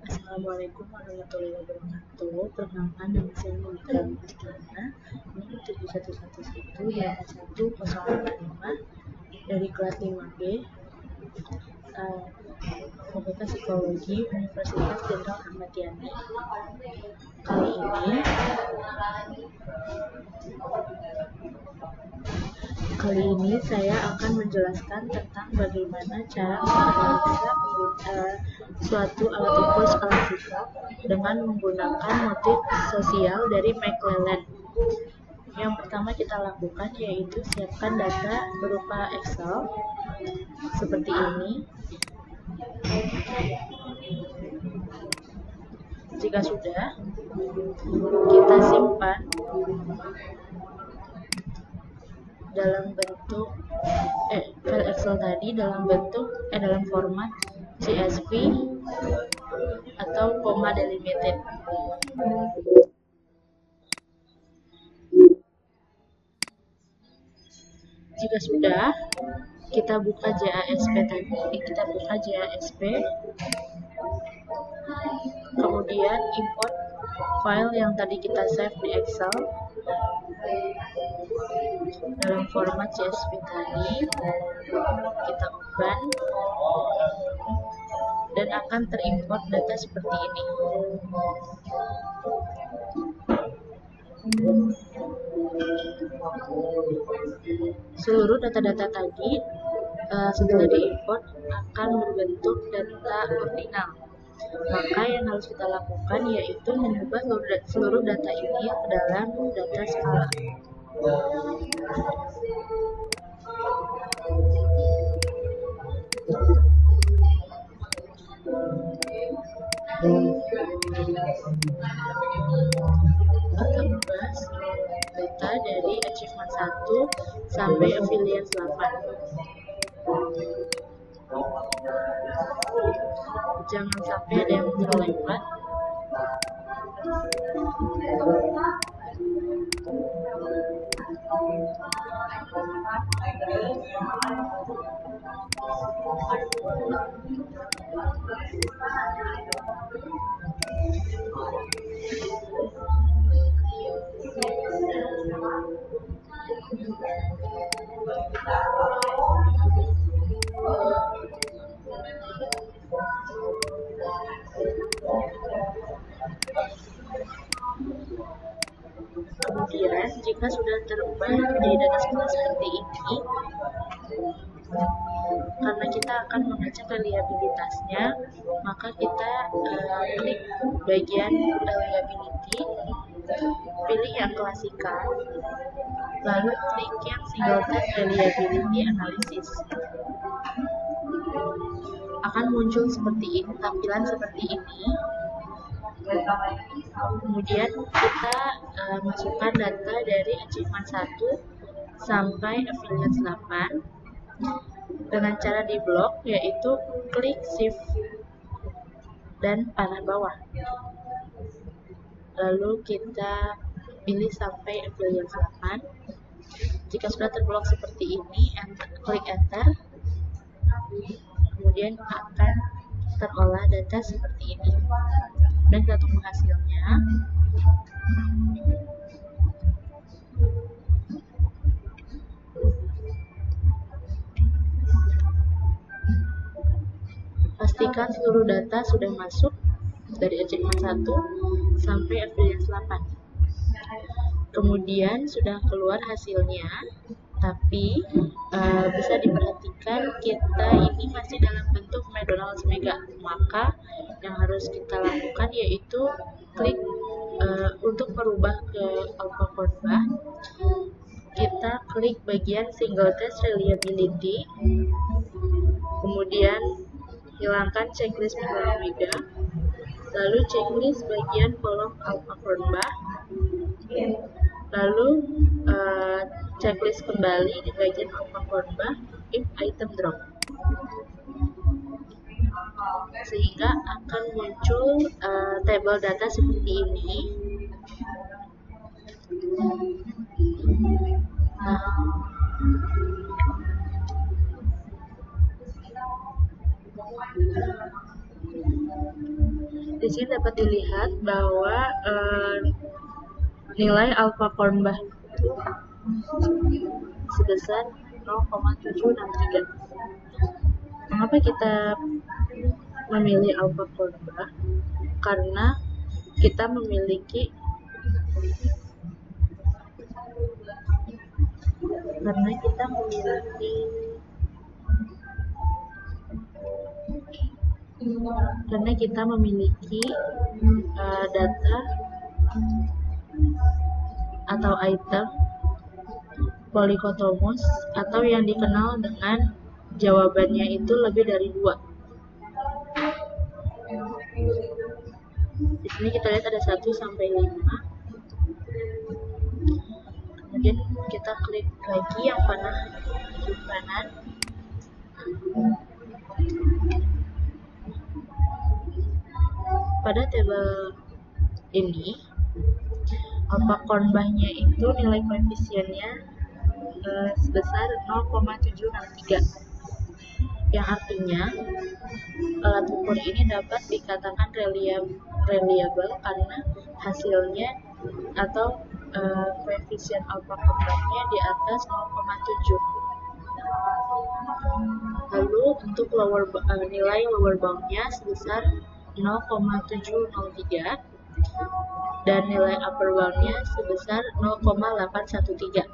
Assalamualaikum warahmatullahi wabarakatuh. Perkenalkan, nama saya Monica Kristiana. Nomor 7111-2105 dari kelas 5B, Fakultas Psikologi Universitas Jenderal Ahmad Yani. Kali ini saya akan menjelaskan tentang bagaimana cara menganalisa suatu alat ukur skala sikap dengan menggunakan motif sosial dari McClelland. Yang pertama kita lakukan yaitu siapkan data berupa Excel seperti ini. Jika sudah, kita simpan dalam bentuk file Excel tadi dalam format CSV atau comma delimited. Jika sudah, kita buka JASP, kemudian import file yang tadi kita save di Excel dalam format CSV tadi, kita open dan akan terimport data seperti ini. Seluruh data-data tadi setelah diimport akan berbentuk data ordinal. Maka yang harus kita lakukan yaitu mengubah seluruh data ini ke dalam data skala. Kita membahas data dari achievement 1 sampai affiliate 8. Jangan sampai ada yang terlewat. Kemudian, jika sudah terubah menjadi data skala seperti ini, karena kita akan mengecek reliabilitasnya, maka kita klik bagian reliability, pilih yang klasikal, lalu klik yang single test reliability analysis. Akan muncul seperti ini, tampilan seperti ini. Kemudian kita masukkan data dari achievement 1 sampai affiliate 8 dengan cara di blok, yaitu klik shift dan panah bawah. Lalu kita pilih sampai affiliate 8. Jika sudah terblok seperti ini, klik enter. Kemudian akan terolah data seperti ini. Dan kita tunggu hasilnya. Pastikan seluruh data sudah masuk dari achievement 1 sampai affiliate 8. Kemudian sudah keluar hasilnya, tapi bisa diperhatikan kita ini masih dalam bentuk McDonald's Mega. Maka yang harus kita lakukan yaitu klik untuk merubah ke alpha korba. Kita klik bagian single test reliability, kemudian hilangkan checklist McDonald's Mega, lalu checklist bagian kolom alpha korba, lalu checklist kembali di bagian alpha korba if item drop, sehingga akan muncul tabel data seperti ini. Di sini dapat dilihat bahwa nilai alfa Kornbach itu sebesar 0,763. Mengapa kita memilih alfa Kornbach? Karena kita memiliki data atau item polikotomus atau yang dikenal dengan jawabannya itu lebih dari 2. Di sini kita lihat ada 1 sampai 5. Kemudian kita klik lagi yang panah ujung kanan. Pada tabel ini, alfa Kornbach-nya itu nilai koefisiennya sebesar 0,763, yang artinya alat ukur ini dapat dikatakan reliable karena hasilnya atau koefisien alfa Kornbach-nya di atas 0,7. Lalu untuk nilai lower bound-nya sebesar 0,703 dan nilai upper bound-nya sebesar 0,813.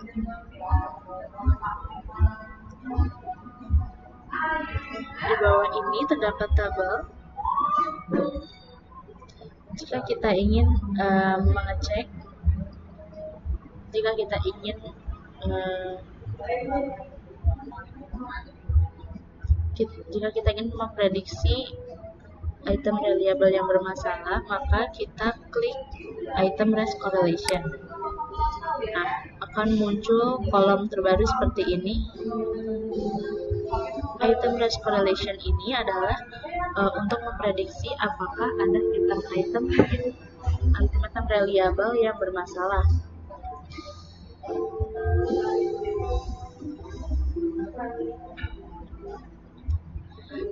Di bawah ini terdapat tabel jika kita ingin mengecek, jika kita ingin memprediksi item reliable yang bermasalah, maka kita klik item race correlation. Nah, akan muncul kolom terbaru seperti ini. Item race correlation ini adalah untuk memprediksi apakah ada item reliable yang bermasalah.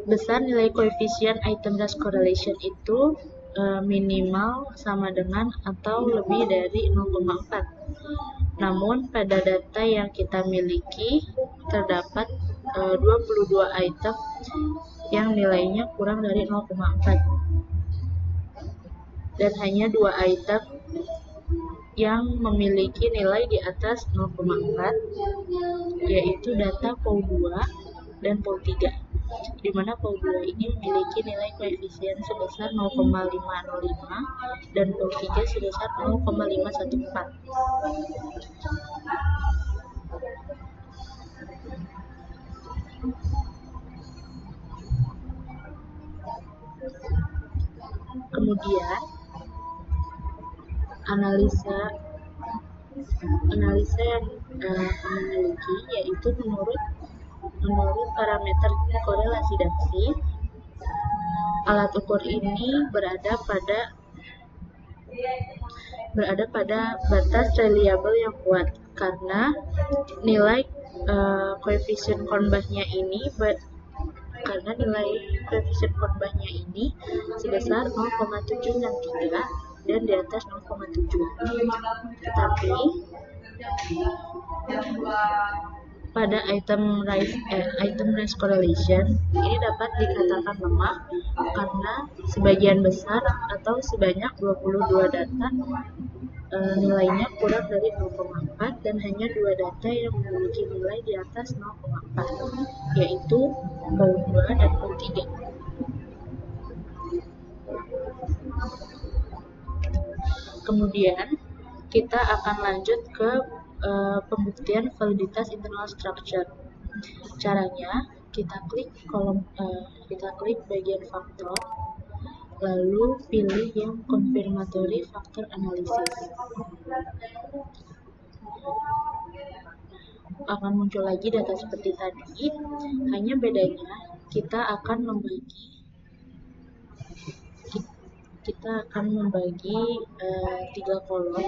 Besar nilai koefisien item race correlation itu minimal sama dengan atau lebih dari 0,4. Namun pada data yang kita miliki terdapat 22 item yang nilainya kurang dari 0,4 dan hanya 2 item yang memiliki nilai di atas 0,4, yaitu data POW2 dan POW3, di mana POW2 ini memiliki nilai koefisien sebesar 0,505 dan POW3 sebesar 0,514. Kemudian analisa yang memiliki yaitu menurut parameter korelasi Daxi, alat ukur ini berada pada batas reliable yang kuat karena nilai koefisien Kornbach-nya ini sebesar 0,763 dan di atas 0,7. Tetapi pada item race correlation ini dapat dikatakan lemah karena sebagian besar atau sebanyak 22 data nilainya kurang dari 0,4 dan hanya 2 data yang memiliki nilai di atas 0,4, yaitu POW2 dan POW3. Kemudian kita akan lanjut ke pembuktian validitas internal structure. Caranya kita klik bagian faktor, lalu pilih yang confirmatory factor analysis. Akan muncul lagi data seperti tadi, hanya bedanya kita akan membagi 3 kolom.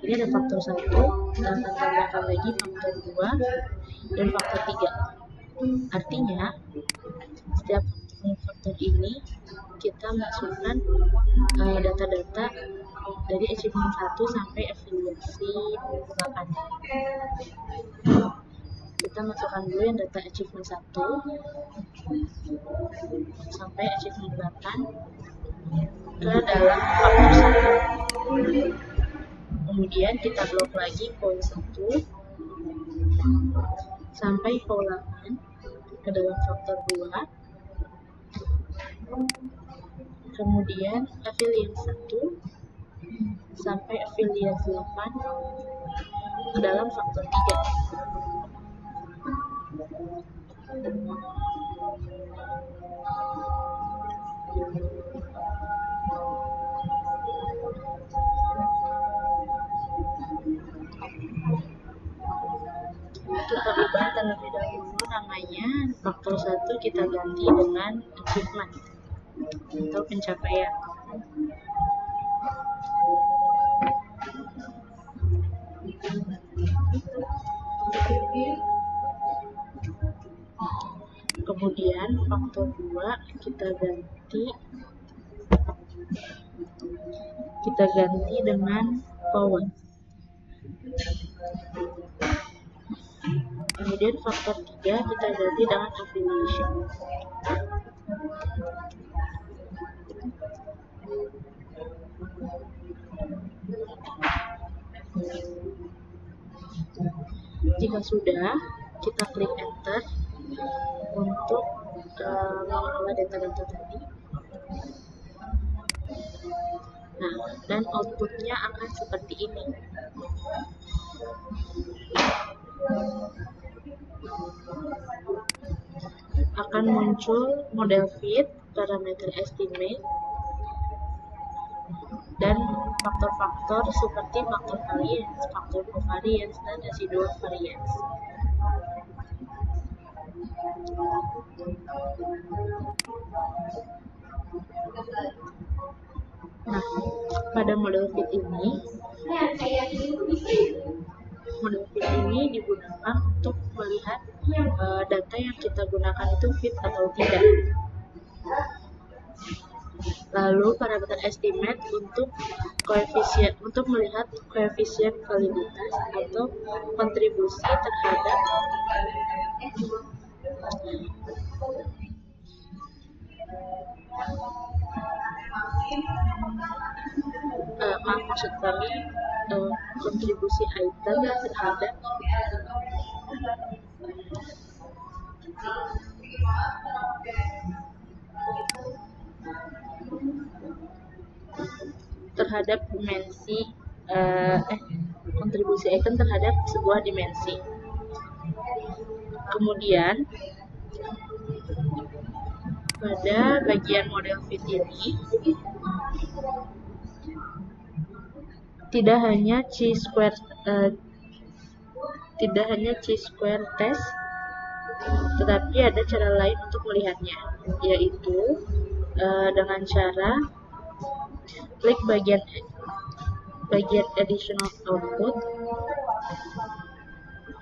Ini ada faktor 1, kita akan tambahkan lagi faktor 2 dan faktor 3. Artinya setiap faktor ini kita masukkan data-data dari achievement 1 sampai afiliasi 8. Kita masukkan dulu yang data achievement 1 sampai achievement 8 ke dalam faktor 1. Kemudian kita blok lagi poin 1 sampai poin 8 ke dalam faktor 2. Kemudian affiliate 1 sampai affiliate 8 ke dalam faktor 3. Kita ubah terlebih dahulu namanya faktor 1 kita ganti dengan achievement atau pencapaian. Kemudian faktor 2 kita ganti dengan power. Kemudian faktor 3 kita ganti dengan affiliation. Jika sudah, kita klik enter untuk mengolah data-data tadi. Nah, dan outputnya akan seperti ini. Akan muncul model fit, parameter estimate, dan faktor-faktor seperti faktor variance, faktor covariance, dan residual variance. Nah, pada model fit ini digunakan untuk melihat data yang kita gunakan itu fit atau tidak. Lalu parameter estimate untuk melihat koefisien validitas atau kontribusi terhadap maksud kami kontribusi item terhadap dimensi kontribusi item terhadap sebuah dimensi. Kemudian pada bagian model fit ini tidak hanya chi-square test, tetapi ada cara lain untuk melihatnya, yaitu dengan cara klik bagian additional output,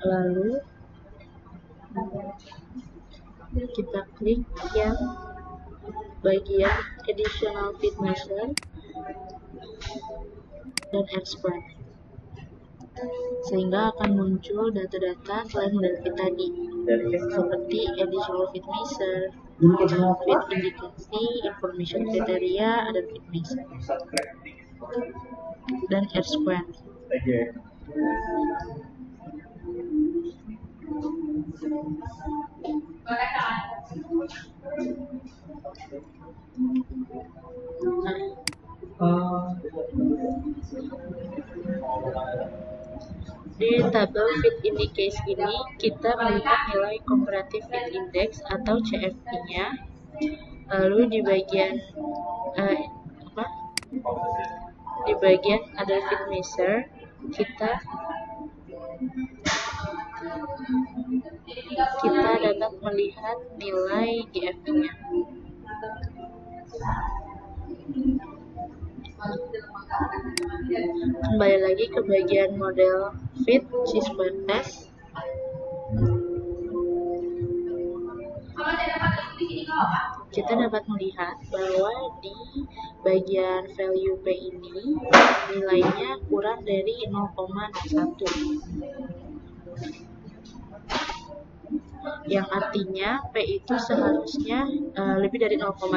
lalu kita klik yang bagian additional fit measure dan export, sehingga akan muncul data-data selain model fit tadi, seperti additional fit measure, fit indikasi, information kriteria, dan fit measure, dan R-square. Di tabel fit index ini kita melihat nilai comparative fit index atau CFI-nya. Lalu di bagian other fit measure kita dapat melihat nilai GFI-nya. Kembali lagi ke bagian model fit chi-square test. kita dapat melihat bahwa di bagian value P ini nilainya kurang dari 0,01, yang artinya P itu seharusnya lebih dari 0,5.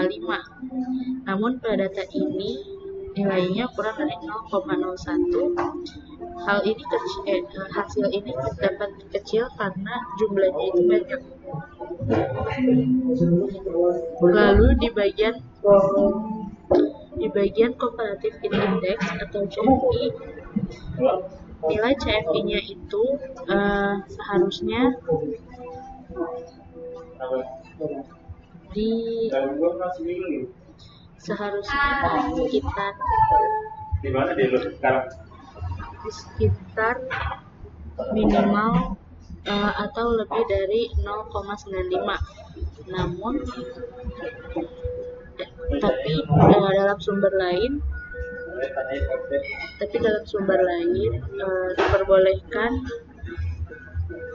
Namun pada data ini nilainya kurang dari 0,01. Hasil ini dapat kecil karena jumlahnya itu banyak. Lalu di bagian comparative index atau CFI, nilai CFI-nya itu seharusnya sekitar minimal atau lebih dari 0,95. Namun dalam sumber lain diperbolehkan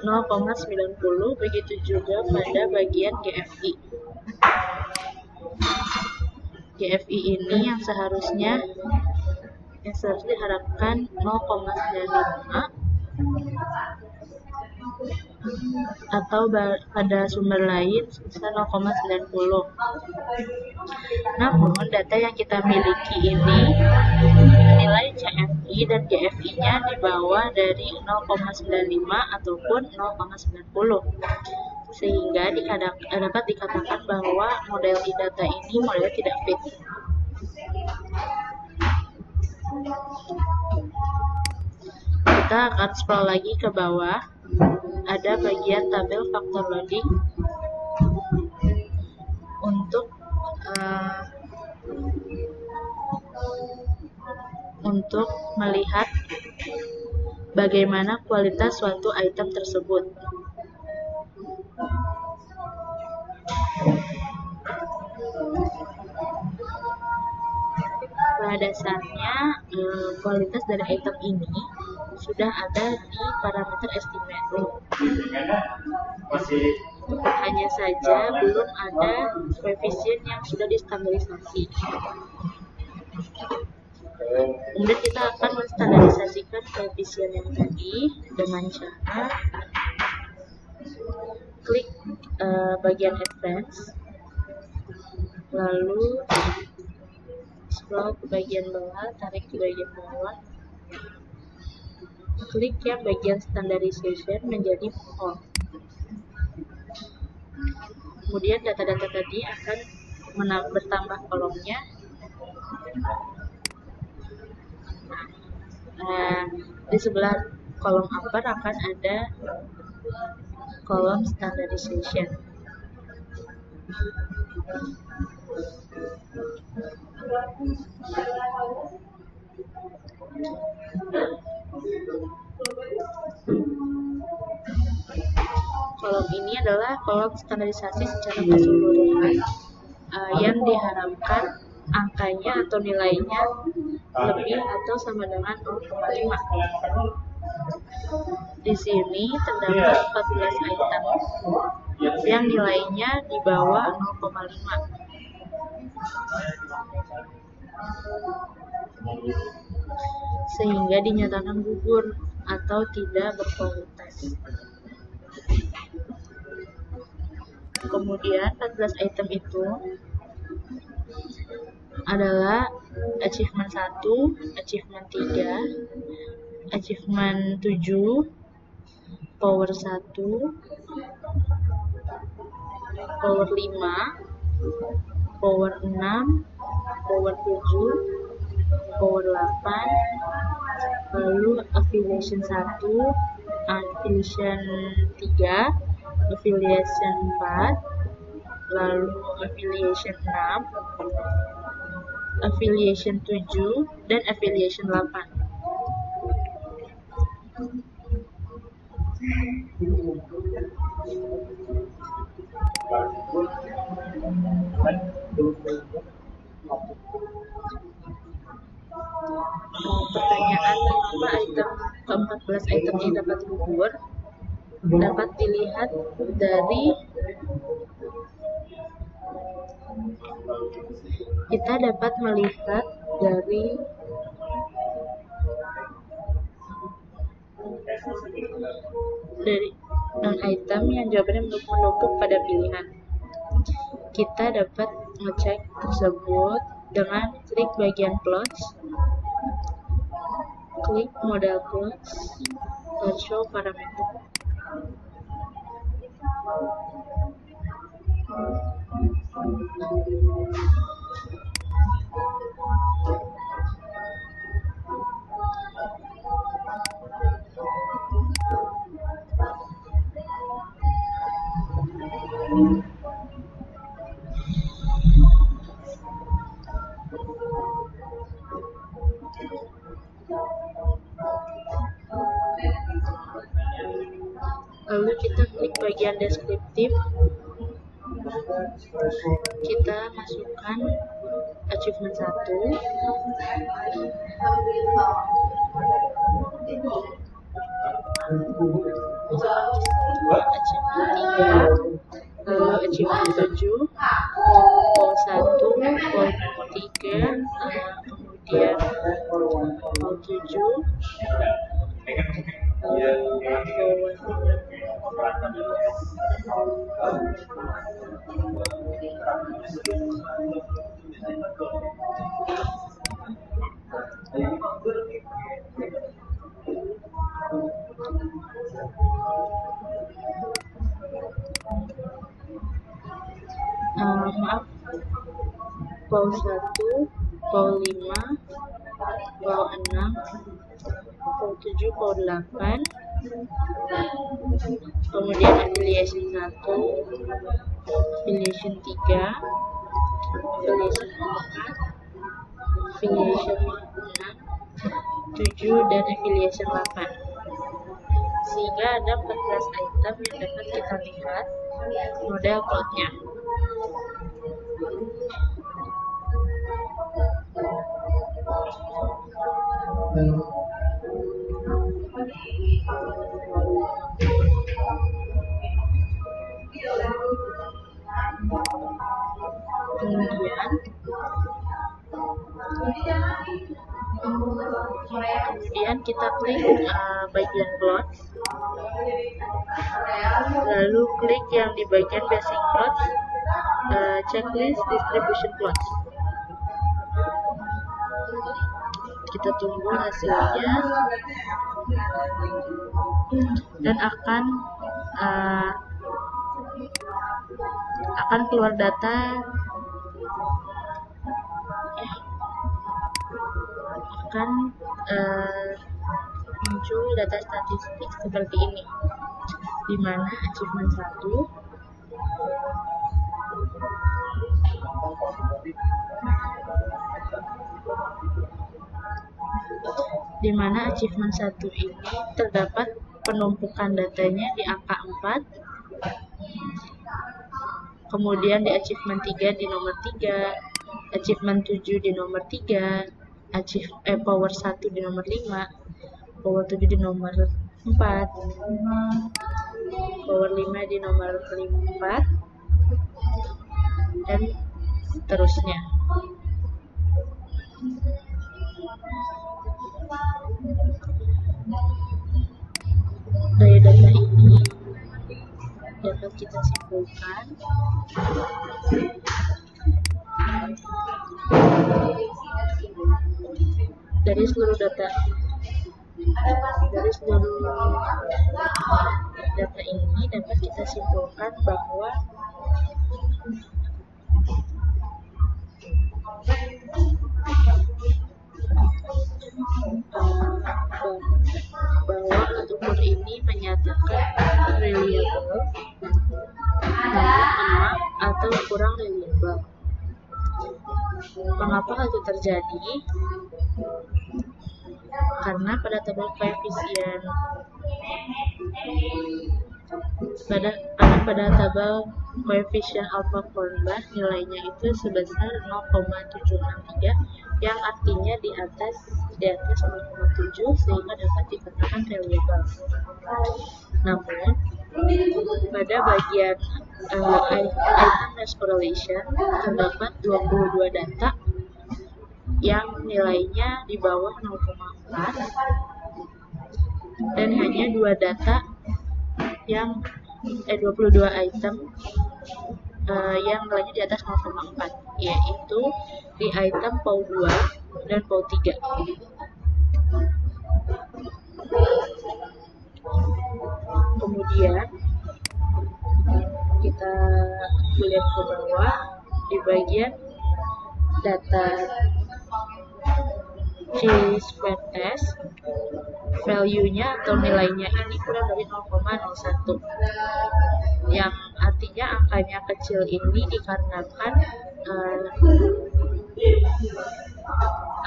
0,90, begitu juga pada bagian GFI. GFI ini yang seharusnya diharapkan 0,95 atau pada sumber lain sebesar 0,90. Namun data yang kita miliki ini nilai CFI dan GFI-nya di bawah dari 0,95 ataupun 0,90, sehingga dapat dikatakan bahwa model data ini model tidak fit. Kita akan scroll lagi ke bawah. Ada bagian tabel faktor loading untuk melihat bagaimana kualitas suatu item tersebut. Pada dasarnya, kualitas dari item ini sudah ada di parameter estimate. Hanya saja belum ada koefisien yang sudah distandarisasi. Kemudian kita akan menstandarisasikan koefisien yang tadi dengan cara klik bagian advance, lalu scroll ke bagian bawah, tarik ke bagian bawah, klik yang bagian standardization menjadi all. Kemudian data-data tadi akan bertambah kolomnya. Di sebelah kolom upper akan ada kolom standardization. Kolom ini adalah kolom standarisasi secara keseluruhan yang diharapkan angkanya atau nilainya lebih atau sama dengan 0,5. Di sini terdapat 14 item yang nilainya di bawah 0,5. Sehingga dinyatakan gugur atau tidak berkualitas. Kemudian 14 item itu adalah achievement 1, achievement 3, achievement 7, power 1, power 5, power 6, power 7, power 8, lalu affiliation 1, affiliation 3, affiliation 4, lalu affiliation 6, affiliation 7, dan affiliation 8. Pertanyaan mengapa ke-14 item ini dapat gugur dapat dilihat dari kita dapat melihat dari item yang jawabannya menumpuk pada pilihan. Kita dapat ngecek tersebut dengan klik bagian plots, klik model plots, dan show parameter. Lalu kita klik bagian deskriptif, kita masukkan achievement 1, achievement 3, lalu achievement 7, poll 1, poll 3, kemudian poll 7, poll 1, poll 5, poll 6, poll 7, poll 8, kemudian affiliation 1, affiliation 3, affiliation 4, affiliation 6, 7, dan affiliation 8. Sehingga ada 14 item yang dapat kita lihat model plotnya. Kemudian kita klik bagian plot, lalu klik yang di bagian basic plot, checklist distribution plots. Kita tunggu hasilnya dan akan keluar data, akan muncul data statistik seperti ini, di mana achievement 1 ini terdapat penumpukan datanya di angka 4, kemudian di achievement 3 di nomor 3, achievement 7 di nomor 3, power 1 di nomor 5, power 7 di nomor 4, power 5 di nomor 4, dan seterusnya. Dari data ini dapat kita simpulkan dari seluruh data ini dapat kita simpulkan bahwa ukur ini menyatakan reliable, lemah, atau kurang reliable. Mengapa hal itu terjadi? Karena pada tabel koefisien alpha formula nilainya itu sebesar 0,763, yang artinya di atas 0,7, sehingga dapat dikatakan reliable. Namun Pada bagian item race correlation terdapat 22 data yang nilainya di bawah 0,4 dan hanya 2 data yang 22 item yang nilainya di atas 0,4, yaitu di item POW 2 dan POW 3. Kemudian kita lihat ke bawah di bagian data Chi-square test, value-nya atau nilainya ini kurang dari 0,01, yang artinya angkanya kecil ini dikarenakan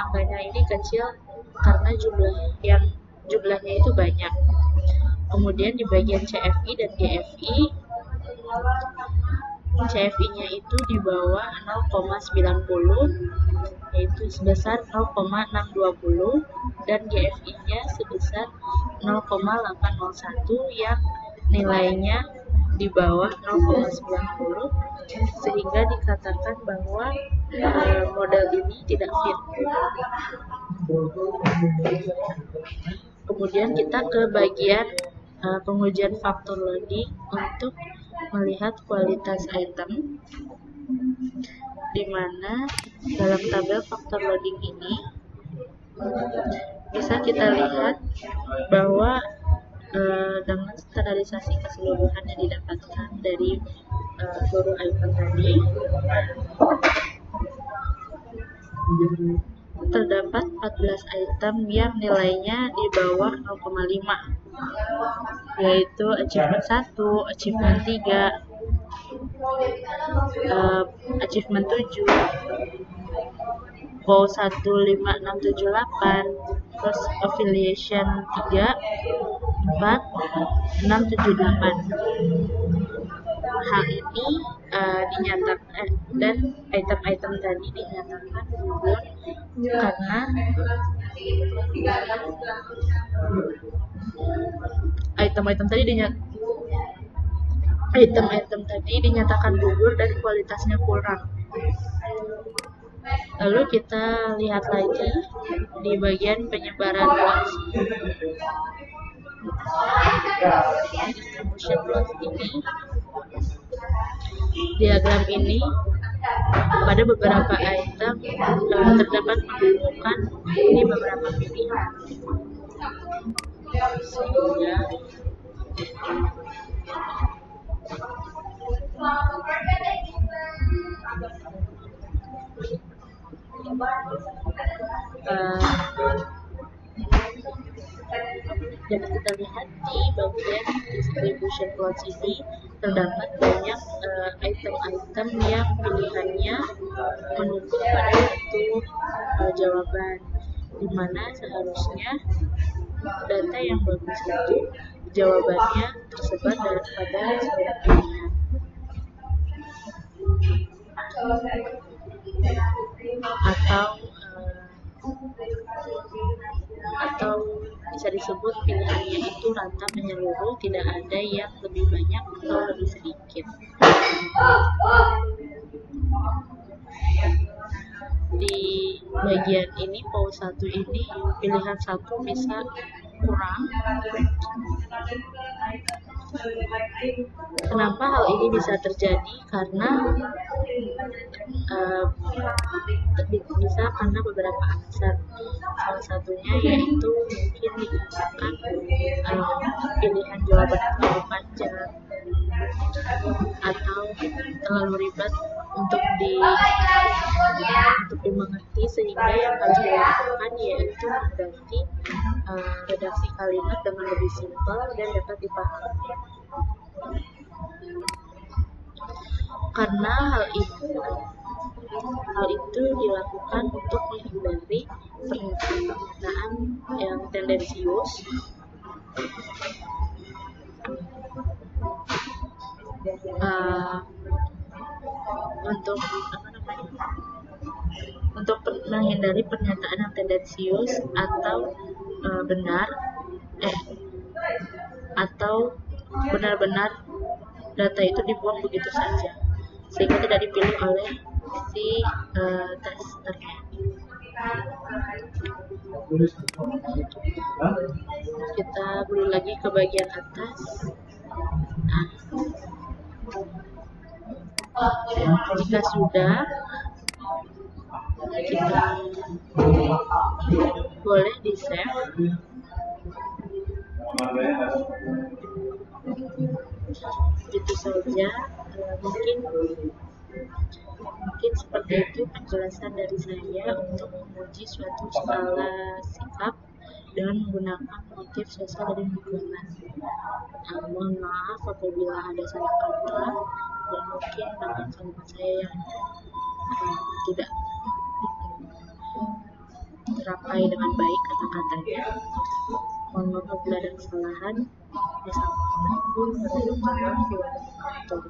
angkanya ini kecil karena jumlahnya itu banyak. Kemudian di bagian CFI dan GFI, CFI-nya itu di bawah 0,90, yaitu sebesar 0,620, dan GFI-nya sebesar 0,801 yang nilainya di bawah 0,90, sehingga dikatakan bahwa model ini tidak fit. Kemudian kita ke bagian pengujian faktor loading untuk melihat kualitas item, di mana dalam tabel faktor loading ini bisa kita lihat bahwa dengan standarisasi keseluruhan yang didapatkan dari seluruh item tadi, terdapat 14 item yang nilainya di bawah 0,5, yaitu achievement 1, achievement 3, achievement 7, POW 15678, terus affiliation 3, 4, 6, 7, 8. Hal ini dinyatakan dan item-item tadi dinyatakan gugur karena item-item tadi dinyatakan gugur dan kualitasnya kurang. Lalu kita lihat lagi di bagian penyebaran loss. Distribution loss ini, diagram ini pada beberapa item terdapat penumpukan di beberapa pilihan, sehingga dapat kita lihat di bagian distribution plots ini terdapat banyak item-item yang pilihannya menumpuk pada satu jawaban, di mana seharusnya data yang bagus itu jawabannya tersebar pada seluruh pilihan. Atau bisa disebut pilihannya itu rata menyeluruh, tidak ada yang lebih banyak atau lebih sedikit. Di bagian ini POW 1 ini pilihan 1 bisa kurang. Kenapa hal ini bisa terjadi? Karena bisa karena beberapa alasan. Salah satunya yaitu mungkin dikarenakan pilihan jawaban terlalu panjang atau terlalu ribet untuk dimengerti, sehingga yang harus dilakukan yaitu mengganti redaksi kalimat dengan lebih simpel dan dapat dipahami. Karena hal itu dilakukan untuk menghindari pernyataan yang tendensius untuk menghindari pernyataan yang tendensius atau benar atau benar-benar data itu dibuang begitu saja sehingga tidak dipilih oleh si testernya. Kita beli lagi ke bagian atas. Nah, jika sudah, kita boleh di save. Itu saja. Mungkin seperti itu penjelasan dari saya untuk menguji suatu skala sikap dengan menggunakan motif sosial dari lingkungan. Mohon maaf apabila ada salah kata dan mungkin dengan kalimat saya yang tidak terapai dengan baik kata-katanya. Mohon maaf apabila ada kesalahan. Wassalamualaikum warahmatullahi wabarakatuh.